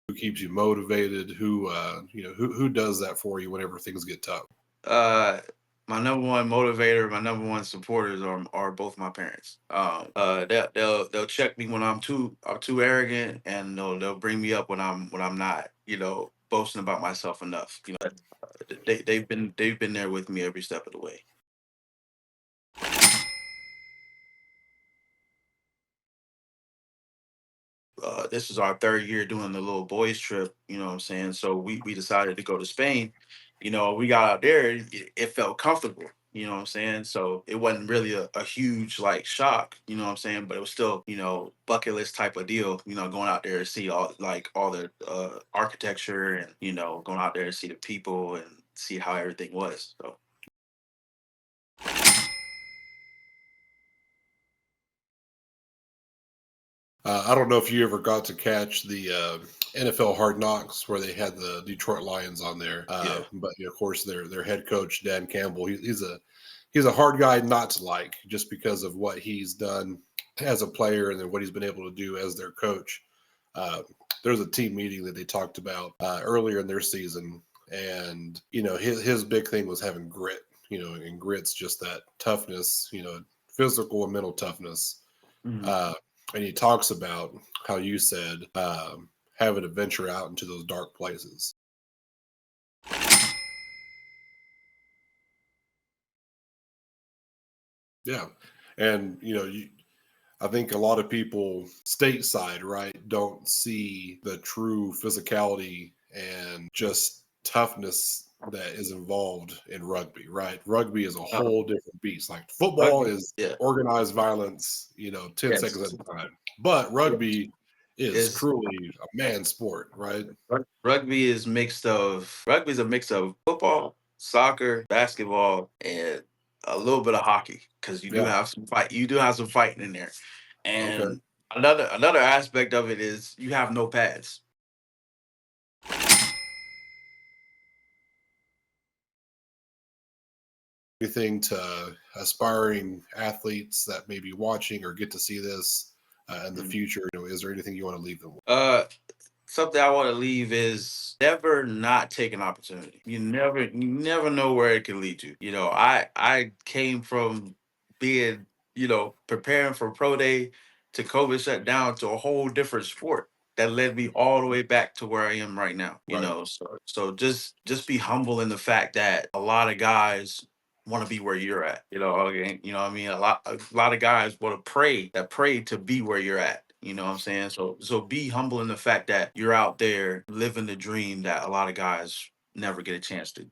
Who keeps you motivated? Who who does that for you whenever things get tough? Uh, my number one motivator, my number one supporters are both my parents. They'll check me when I'm too arrogant, and they'll bring me up when I'm not, boasting about myself enough. They've been there with me every step of the way. This is our third year doing the little boys trip, you know what I'm saying? So we decided to go to Spain. We got out there, it felt comfortable, you know what I'm saying? So it wasn't really a huge like shock, you know what I'm saying? But it was still, bucket list type of deal, going out there to see all the architecture and, going out there to see the people and see how everything was. So I don't know if you ever got to catch the NFL Hard Knocks where they had the Detroit Lions on there, yeah. but of course their head coach Dan Campbell, he's a hard guy not to like just because of what he's done as a player and then what he's been able to do as their coach. Uh, there was a team meeting that they talked about earlier in their season, and his big thing was having grit. And grit's just that toughness. Physical and mental toughness. Mhm. Uh, and he talks about how you said having to venture out into those dark places. Yeah, and I think a lot of people stateside, right, don't see the true physicality and just toughness that is involved in rugby, right? Rugby is a Uh, whole different beast. Like football Rugby, is yeah, organized violence, 10 seconds at yes, a time. But yes. rugby is It's truly a man sport, right? rugby is a mix of football, soccer, basketball, and a little bit of hockey because Yeah. you do have some fighting in there. Okay. And another aspect of it is you have no pads. Anything to aspiring athletes that may be watching or get to see this in the Mm. future? Is there anything you want to leave them with? Uh Something I want to leave is never not take an opportunity. You never know where it can lead you. I came from being, preparing for pro day to COVID shut down to a whole different sport that led me all the way back to where I am right now. Right. So just be humble in the fact that a lot of guys want to be where you're at. Okay, what I mean, a lot of guys want to pray to be where you're at. You know what I'm saying? So be humble in the fact that you're out there living the dream that a lot of guys never get a chance to.